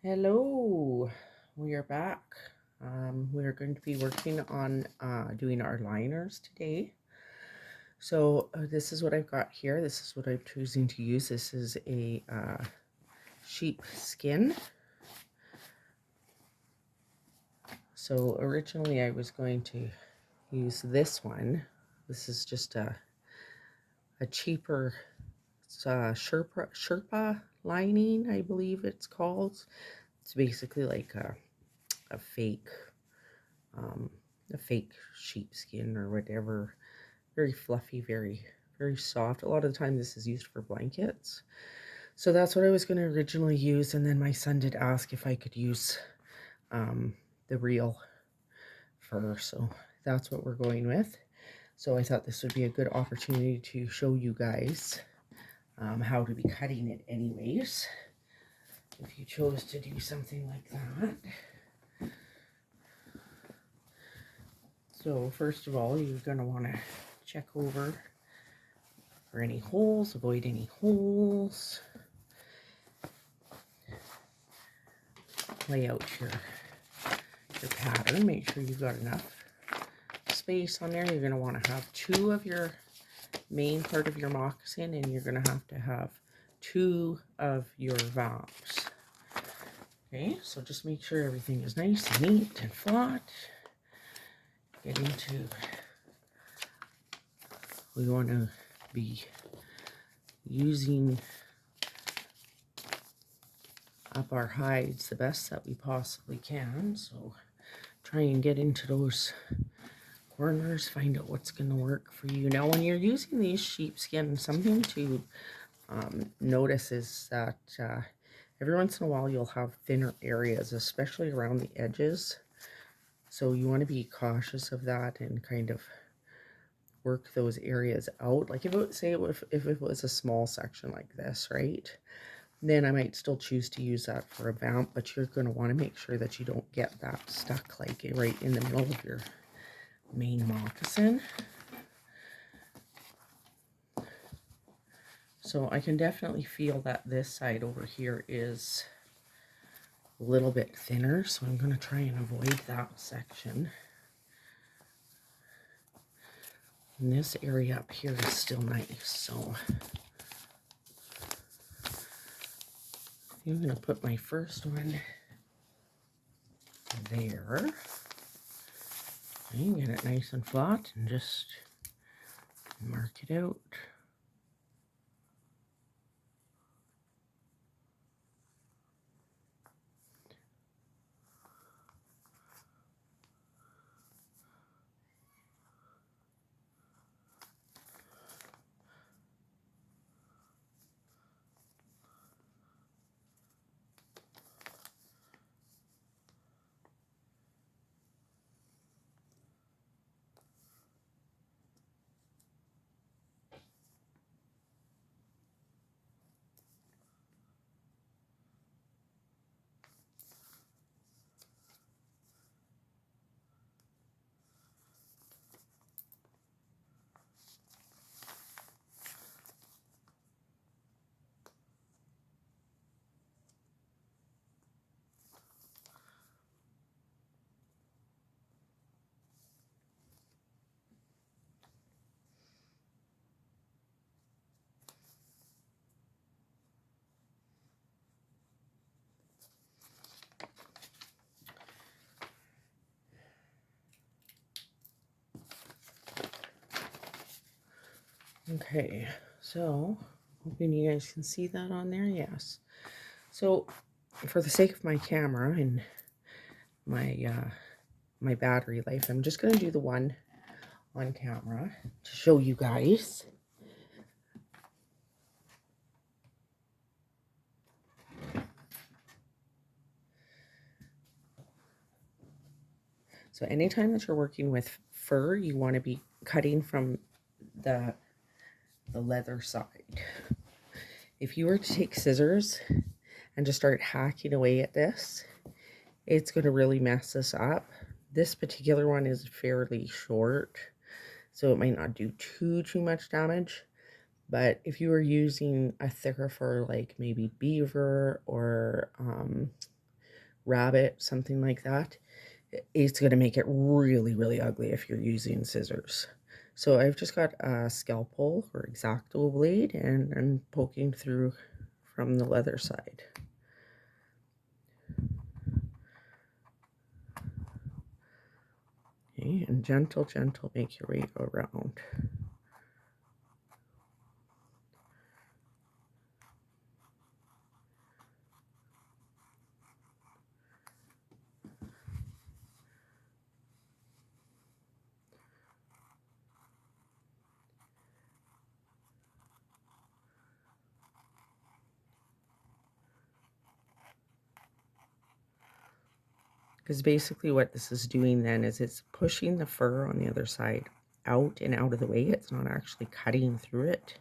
Hello, we are back. We are going to be working on doing our liners today. So this is what I've got here. This is what I'm choosing to use. This is a sheep skin. So originally I was going to use this one. This is just a cheaper Sherpa lining, I believe it's called. It's basically like a fake um, a fake sheepskin or whatever. Very fluffy, very soft. A lot of the time this is used for blankets. So that's what I was going to originally use, and then my son did ask if I could use the real fur, so that's what we're going with. So I thought this would be a good opportunity to show you guys how to be cutting it anyways, if you chose to do something like that. So first of all, you're going to want to check over for any holes, avoid any holes. Lay out your pattern, make sure you've got enough space on there. You're going to want to have two of your main part of your moccasin, and you're going to have two of your vamps. Okay, so just make sure everything is nice and neat and flat. Get into, we want to be using up our hides the best that we possibly can, so try and get into those corners, find out what's going to work for you. Now when you're using these sheepskin, something to notice is that every once in a while you'll have thinner areas, especially around the edges, so you want to be cautious of that and kind of work those areas out. Like if it was a small section like this, right, then I might still choose to use that for a vamp, but you're going to want to make sure that you don't get that stuck like right in the middle of your main moccasin. So I can definitely feel that this side over here is a little bit thinner, so I'm going to try and avoid that section. And this area up here is still nice, so I'm going to put my first one there. And get it nice and flat and just mark it out. Okay, so hoping you guys can see that on there. Yes. So for the sake of my camera and my my battery life, I'm just going to do the one on camera to show you guys. So anytime that you're working with fur, you want to be cutting from the leather side. If you were to take scissors and just start hacking away at this, it's going to really mess this up. This particular one is fairly short, so it might not do too much damage. But if you were using a thicker fur like maybe beaver or rabbit, something like that, it's going to make it really, really ugly if you're using scissors. So I've just got a scalpel or X-Acto blade, and I'm poking through from the leather side. Okay, and gentle, gentle, make your way around. Because basically what this is doing then is it's pushing the fur on the other side out and out of the way. It's not actually cutting through it.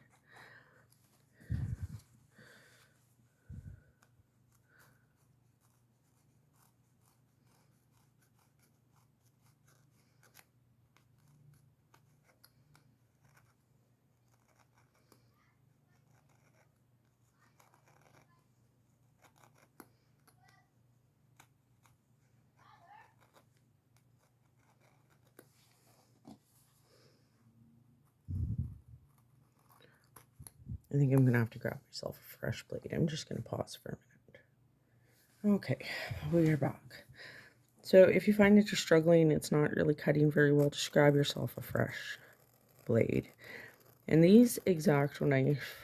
I think I'm going to have to grab myself a fresh blade. I'm just going to pause for a minute. Okay, we are back. So if you find that you're struggling, it's not really cutting very well, just grab yourself a fresh blade. And these X-Acto knife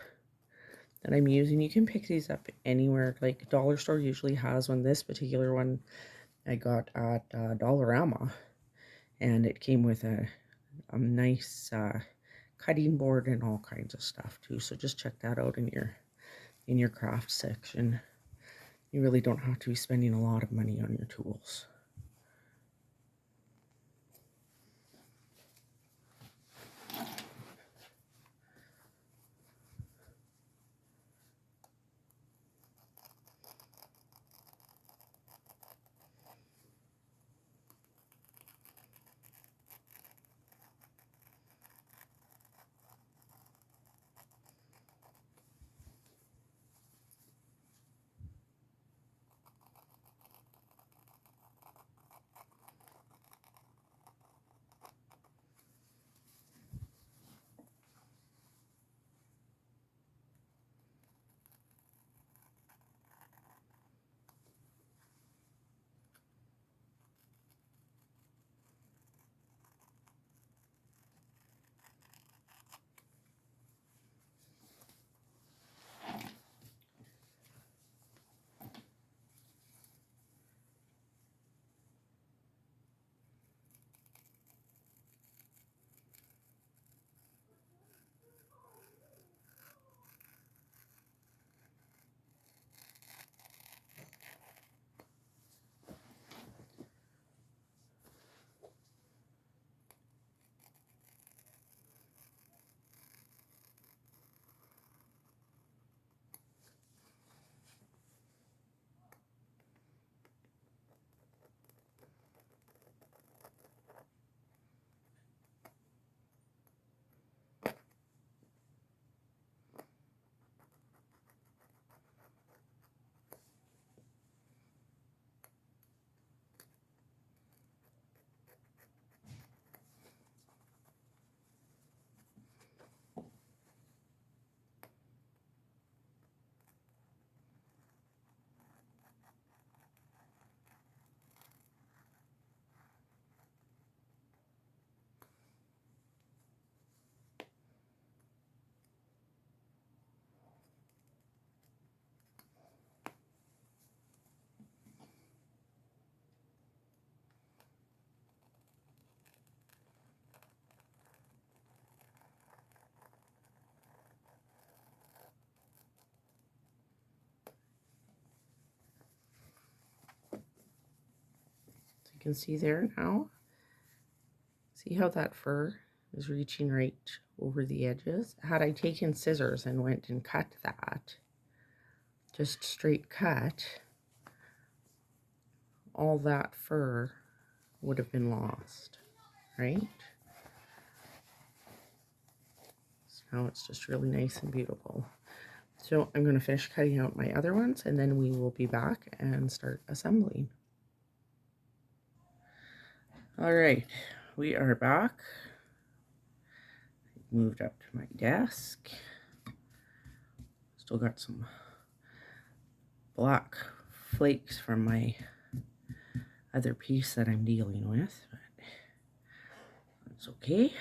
that I'm using, you can pick these up anywhere. Like dollar store usually has one. This particular one I got at Dollarama, and it came with a nice cutting board and all kinds of stuff too. So just check that out in your craft section. You really don't have to be spending a lot of money on your tools. You can see there now. See how that fur is reaching right over the edges? Had I taken scissors and went and cut that, just straight cut, all that fur would have been lost, right? So now it's just really nice and beautiful. So I'm going to finish cutting out my other ones, and then we will be back and start assembling. All right, we are back. Moved up to my desk. Still got some black flakes from my other piece that I'm dealing with, but that's okay.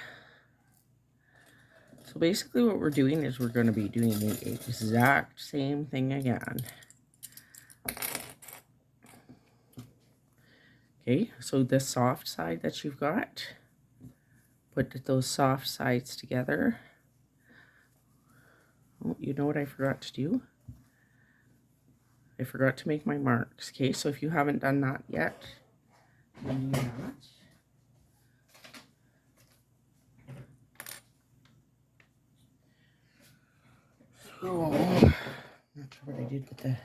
So basically what we're doing is we're going to be doing the exact same thing again. Okay, so this soft side that you've got, put those soft sides together. Oh, you know what I forgot to do? I forgot to make my marks. Okay, so if you haven't done that yet, do that. So, not sure what I did with the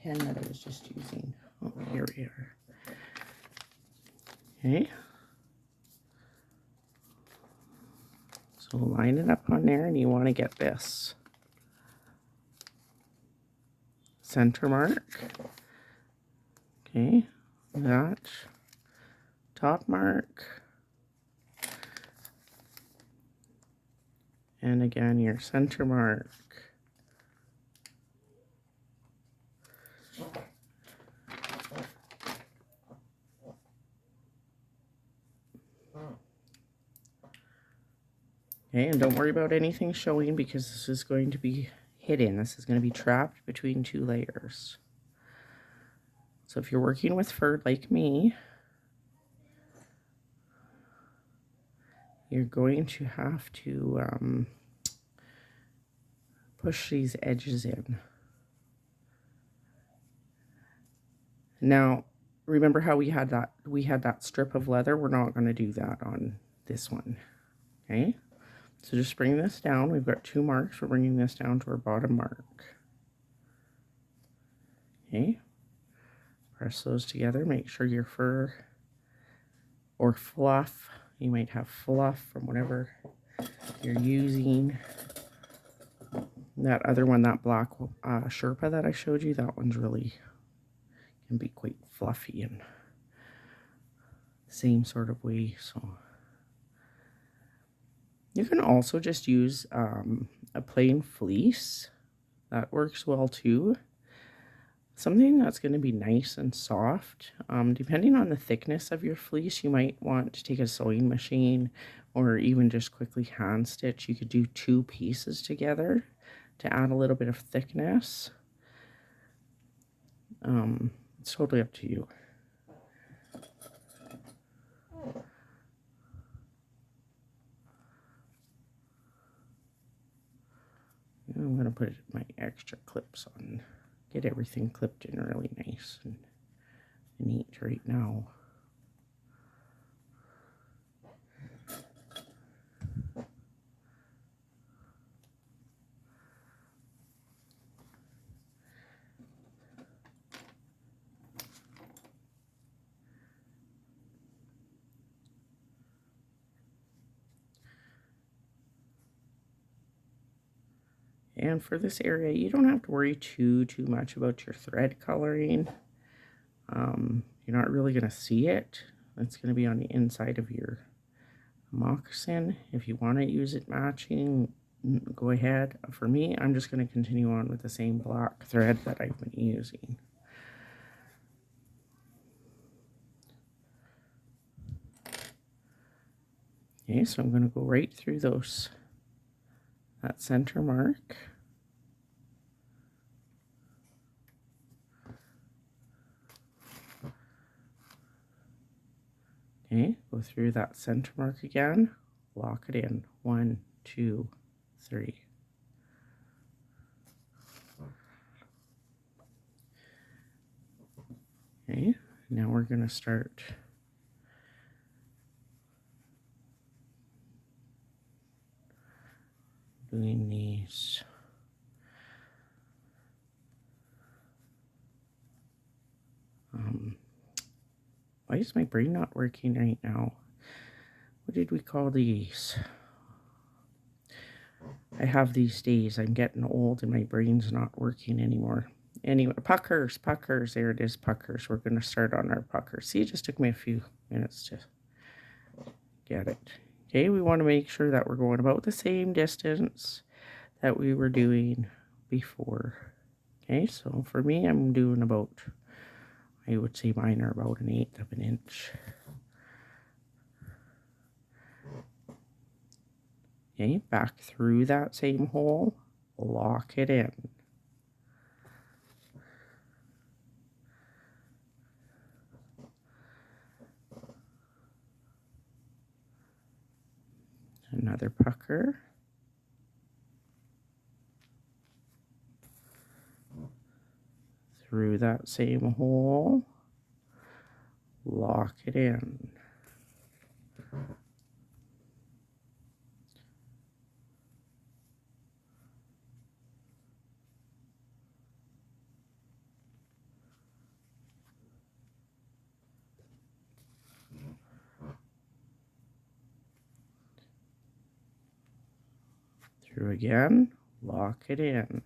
pen that I was just using. Oh, here we are. Okay. So line it up on there, and you want to get this center mark. Okay, that top mark. And again, your center mark. Okay, and don't worry about anything showing because this is going to be hidden. This is going to be trapped between two layers. So if you're working with fur like me, you're going to have to push these edges in. Now, remember how we had that strip of leather? We're not going to do that on this one. Okay? So just bring this down. We've got 2 marks. We're bringing this down to our bottom mark. Okay? Press those together. Make sure your fur or fluff, you might have fluff from whatever you're using. That other one, that black Sherpa that I showed you, that one's really can be quite fluffy and same sort of way. So you can also just use a plain fleece. That works well too. Something that's going to be nice and soft. Depending on the thickness of your fleece, you might want to take a sewing machine or even just quickly hand stitch. You could do 2 pieces together to add a little bit of thickness. It's totally up to you. I'm going to put my extra clips on. Get everything clipped in really nice and neat right now. And for this area, you don't have to worry too much about your thread coloring. You're not really going to see it. It's going to be on the inside of your moccasin. If you want to use it matching, go ahead. For me, I'm just going to continue on with the same black thread that I've been using. Okay, so I'm going to go right through that center mark. Okay, go through that center mark again, lock it in. 1, 2, 3. Okay, now we're going to start doing these. Why is my brain not working right now? What did we call these? I have these days. I'm getting old and my brain's not working anymore. Anyway, puckers, puckers. There it is, puckers. We're going to start on our puckers. See, it just took me a few minutes to get it. Okay, we want to make sure that we're going about the same distance that we were doing before. Okay, so for me, I'm doing about, I would say mine are about 1/8 of an inch. Okay, back through that same hole, lock it in. Another pucker. Through that same hole, lock it in. Through again, lock it in.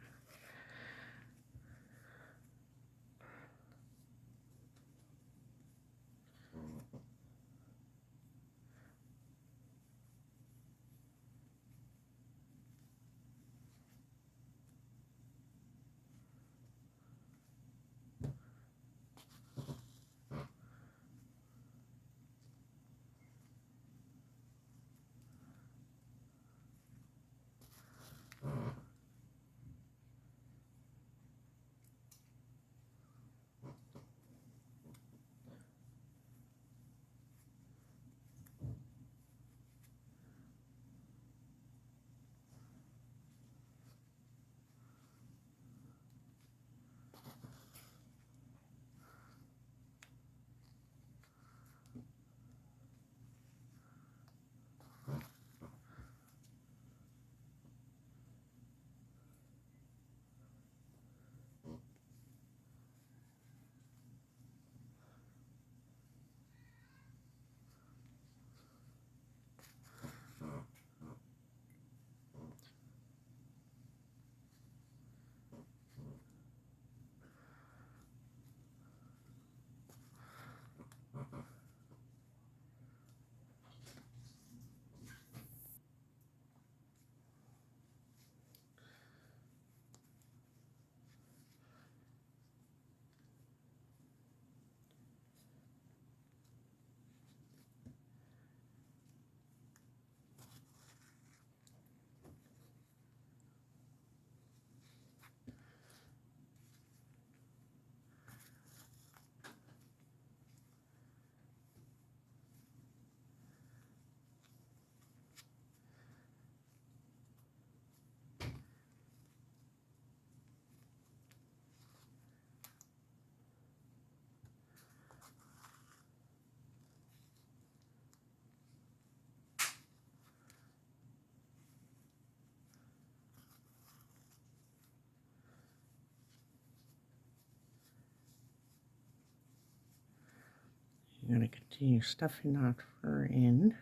You're going to continue stuffing that fur in.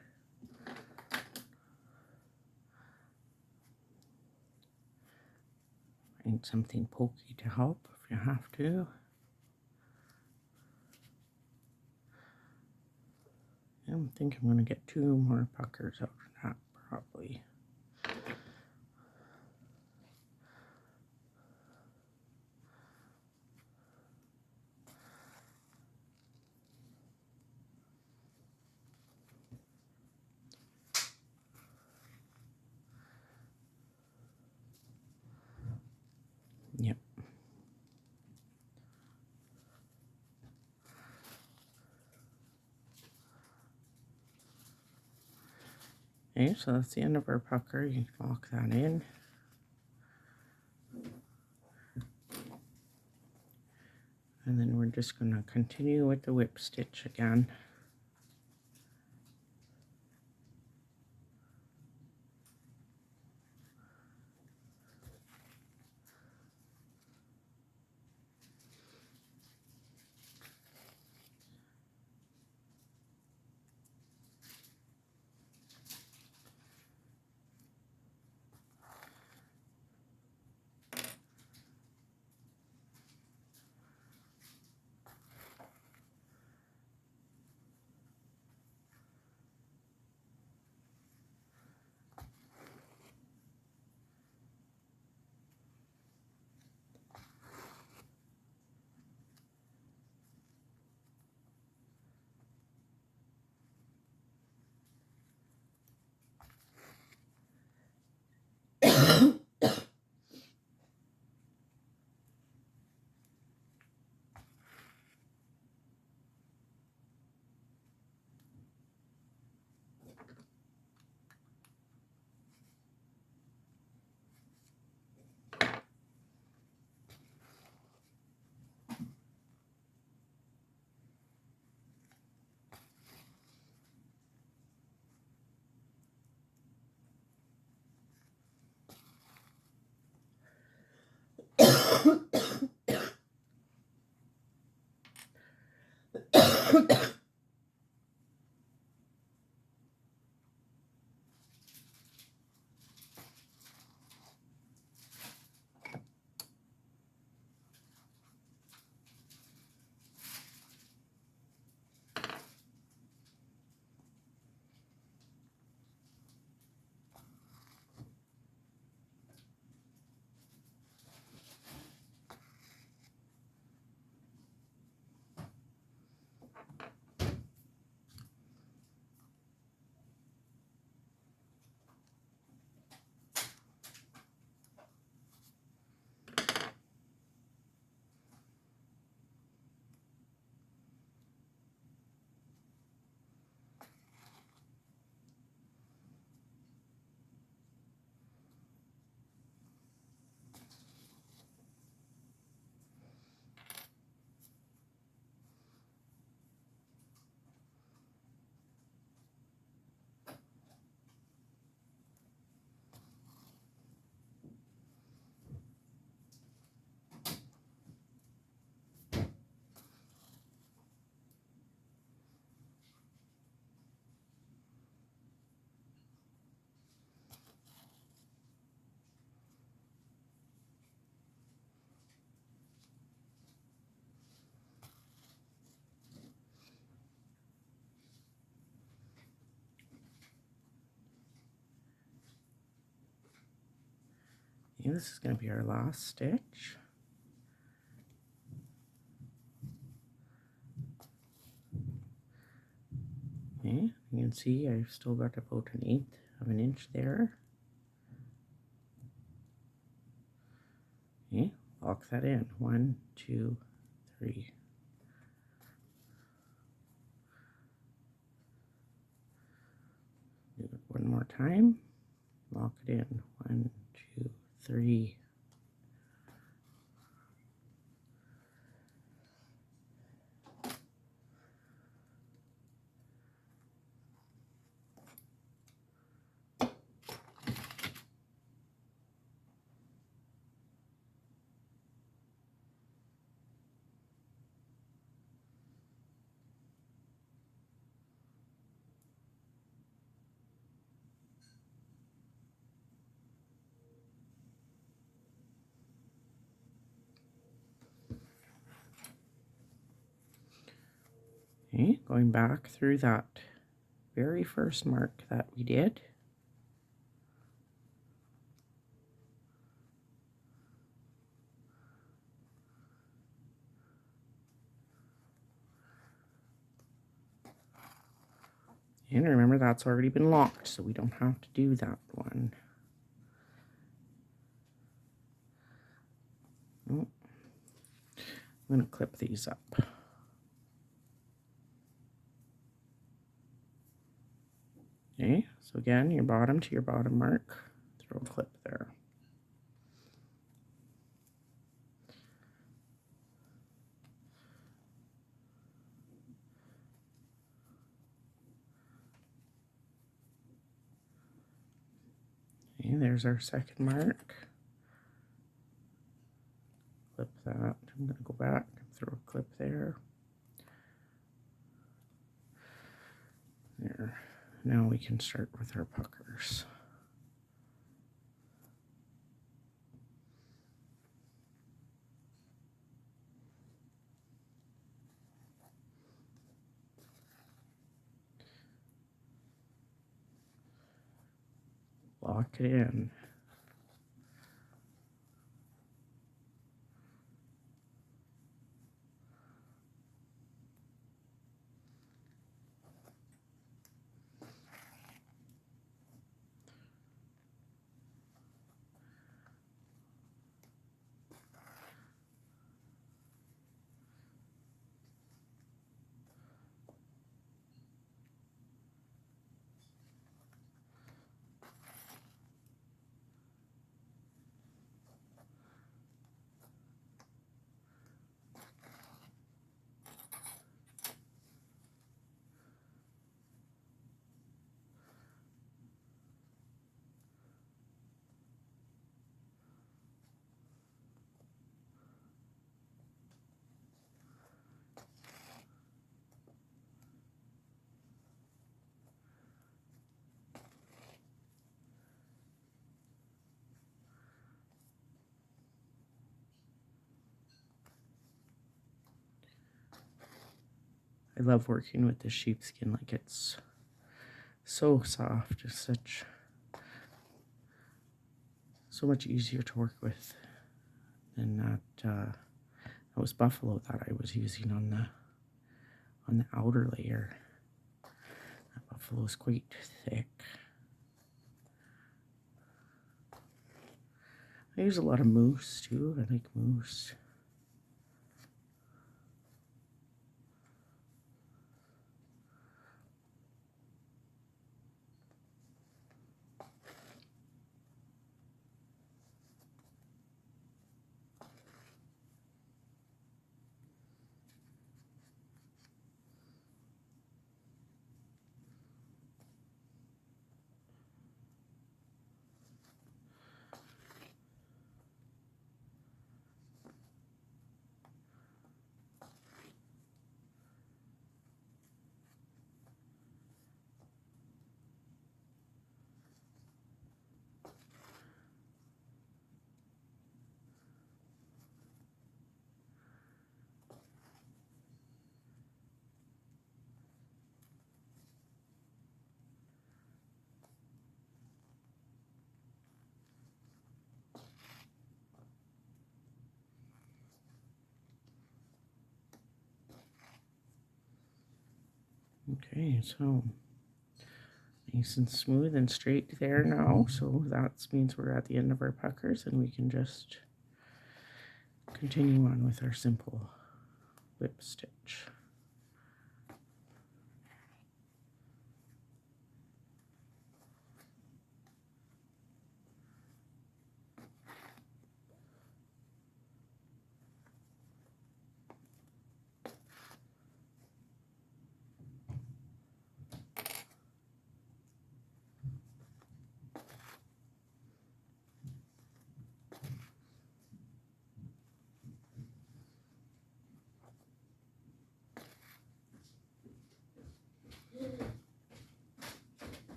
Find something pokey to help if you have to. I don't think I'm going to get 2 more puckers out of that, probably. Yep. Okay, so that's the end of our pucker. You can lock that in. And then we're just going to continue with the whip stitch again. And this is going to be our last stitch. Okay, you can see I've still got about 1/8 of an inch there. Okay, lock that in. 1, 2, 3. Do it one more time. Lock it in. 1, 2, 3. Okay, going back through that very first mark that we did. And remember, that's already been locked, so we don't have to do that one. Oh, I'm going to clip these up. Okay, so again, your bottom to your bottom mark, throw a clip there. Okay, there's our second mark. Clip that. I'm going to go back and throw a clip there. There. Now we can start with our puckers. Lock it in. I love working with the sheepskin. Like, it's so soft. It's so much easier to work with than that was buffalo that I was using on the outer layer. That buffalo is quite thick. I use a lot of moose too. I like moose. Okay, so nice and smooth and straight there now. So that means we're at the end of our puckers, and we can just continue on with our simple whip stitch.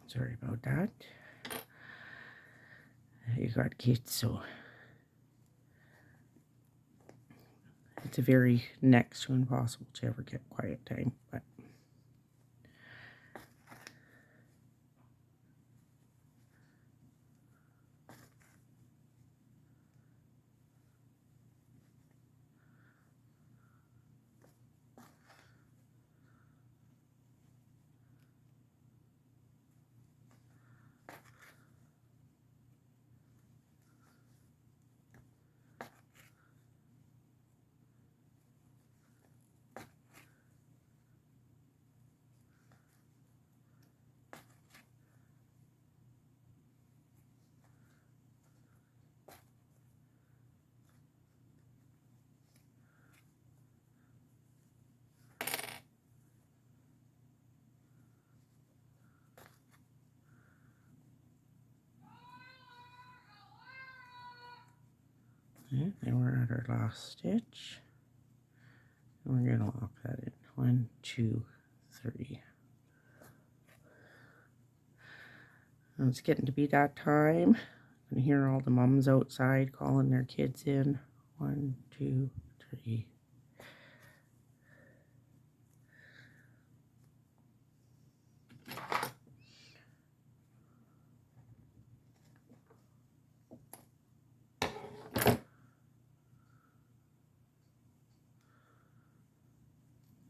Sorry about that. You got kids, so it's a very next to impossible to ever get quiet time, but yeah, and we're at our last stitch. And we're gonna lock that in. 1, 2, 3. And it's getting to be that time. I can hear all the mums outside calling their kids in. 1, 2, 3.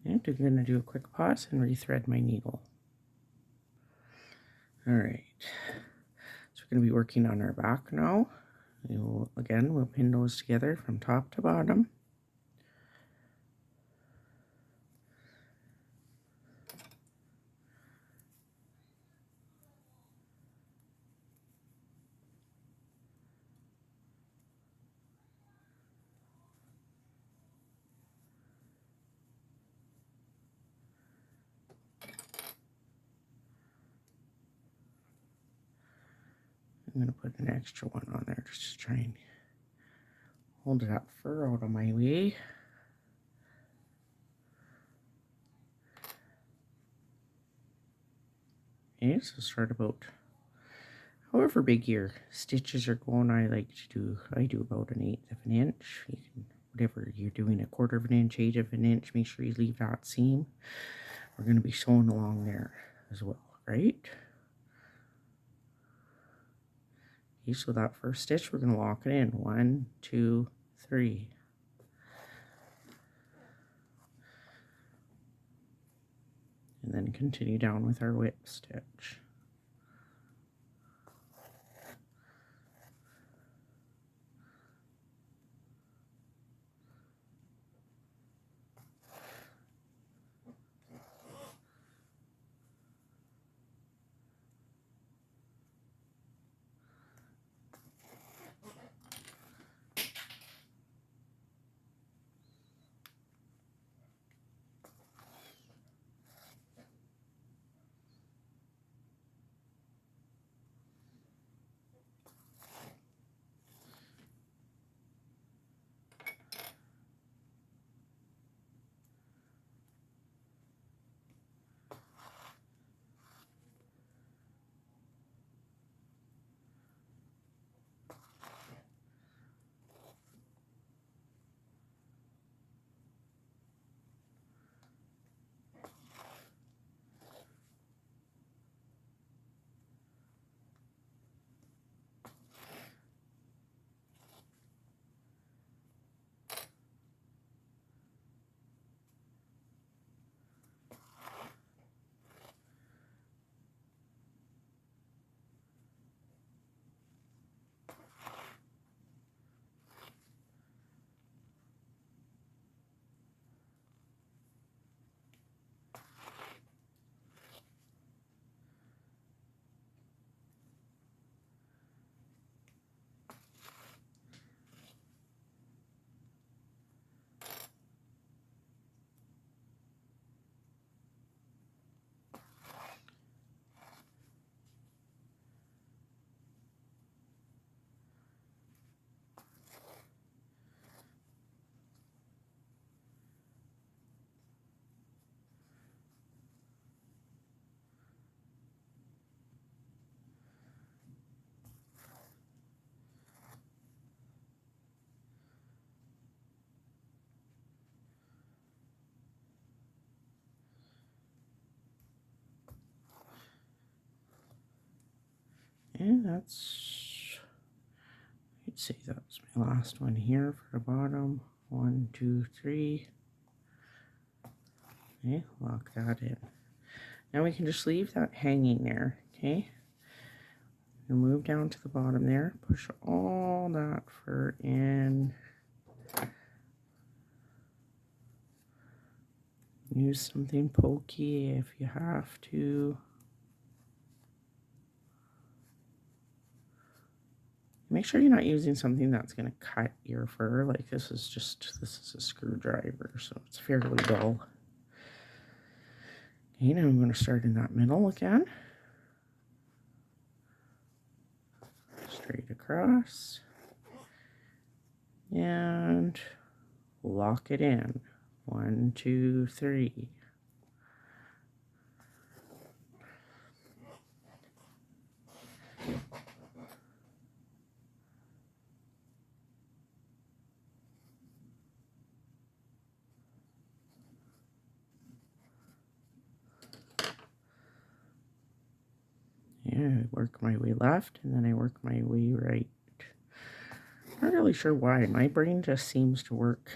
And I'm going to do a quick pause and rethread my needle. All right, so we're going to be working on our back now. We'll pin those together from top to bottom. I'm going to put an extra one on there just to try and hold that fur out of my way. Okay, so start about however big your stitches are going. I do about 1/8 of an inch. You can, whatever you're doing, 1/4 of an inch, 1/8 of an inch, make sure you leave that seam. We're going to be sewing along there as well, right? Okay, so that first stitch, we're going to lock it in. 1, 2, 3. And then continue down with our whip stitch. And I'd say that's my last one here for the bottom. 1, 2, 3. Okay, lock that in. Now we can just leave that hanging there, okay? And move down to the bottom there. Push all that fur in. Use something pokey if you have to. Make sure you're not using something that's going to cut your fur. Like this is a screwdriver, so it's fairly dull. Okay, now I'm going to start in that middle again. Straight across. And lock it in. 1, 2, 3. Yeah, I work my way left and then I work my way right. Not really sure why. My brain just seems to work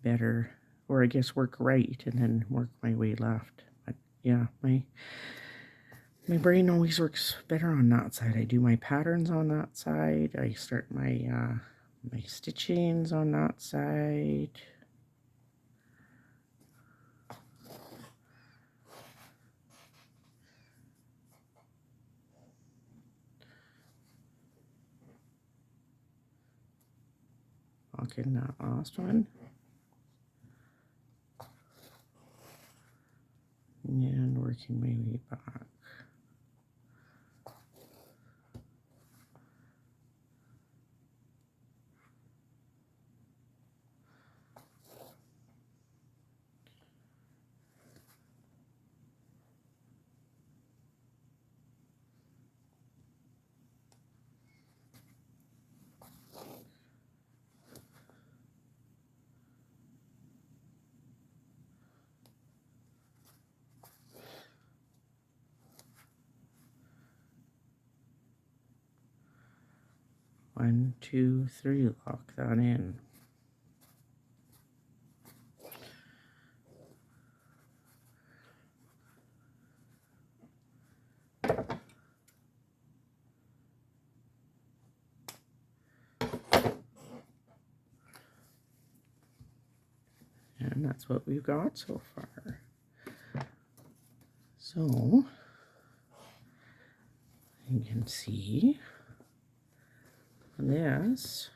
better, or I guess work right and then work my way left. But yeah, my brain always works better on that side. I do my patterns on that side. I start my my stitchings on that side. Lock in that last one. And working my way back. 1, 2, 3, lock that in. And that's what we've got so far. So you can see this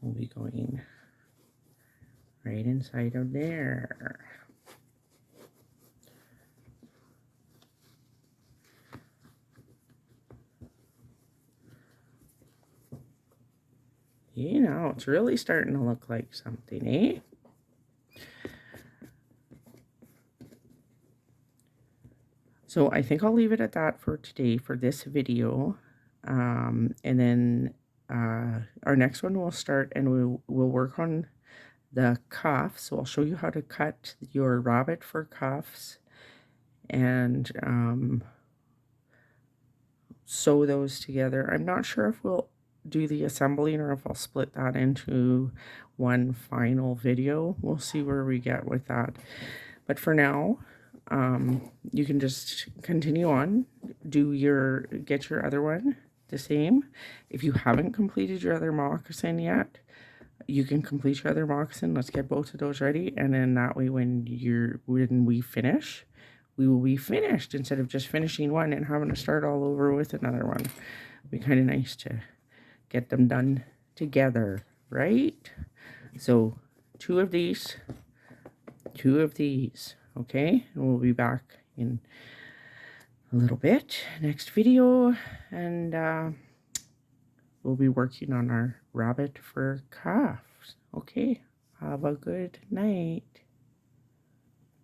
will be going right inside of there. You know, it's really starting to look like something, eh? So I think I'll leave it at that for today for this video. And then our next one will start and we'll work on the cuff. So I'll show you how to cut your rabbit fur cuffs and sew those together. I'm not sure if we'll do the assembling or if I'll split that into one final video. We'll see where we get with that. But for now, you can just continue on, get your other one the same. If you haven't completed your other moccasin yet, you can complete your other moccasin. Let's get both of those ready, and then that way when we finish, we will be finished instead of just finishing one and having to start all over with another one. It'd be kind of nice to get them done together, right? So 2 of these, 2 of these. Okay, and we'll be back in a little bit, next video, and we'll be working on our rabbit fur cuffs. Okay, have a good night.